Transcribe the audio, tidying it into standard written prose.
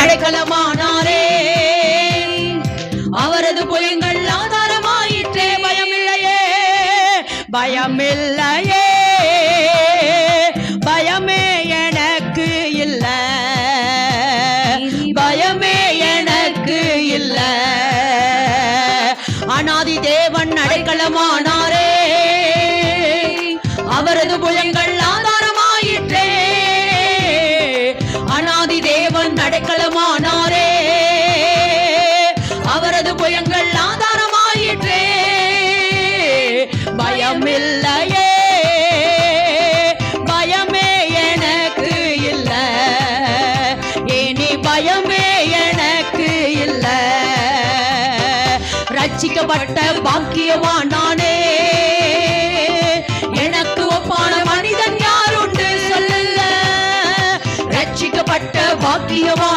அடைக்கலமானாரே. அவரது புயங்கள் ஆதாரமாயிற்றே. பயமில்லையே, பயமில்லையே, பயமே எனக்கு இல்ல, பயமே எனக்கு இல்ல. அநாதி தேவன் அடைக்கலமானாரே. அவரது புயங்கள் ஆதாரமாயிற்றே. அநாதி தேவன் அடைக்கலமானாரே. அவரது புயங்கள் ஆதாரமாயிற்றே. பயமில்லையே, பயமே எனக்கு இல்ல, இனி பயமே எனக்கு இல்ல. ரட்சிக்கப்பட்ட பாக்கியவான் நானே. எனக்கு ஒப்பான மனிதன் யாருண்டு சொல்லுங்க. ரட்சிக்கப்பட்ட பாக்கியவான்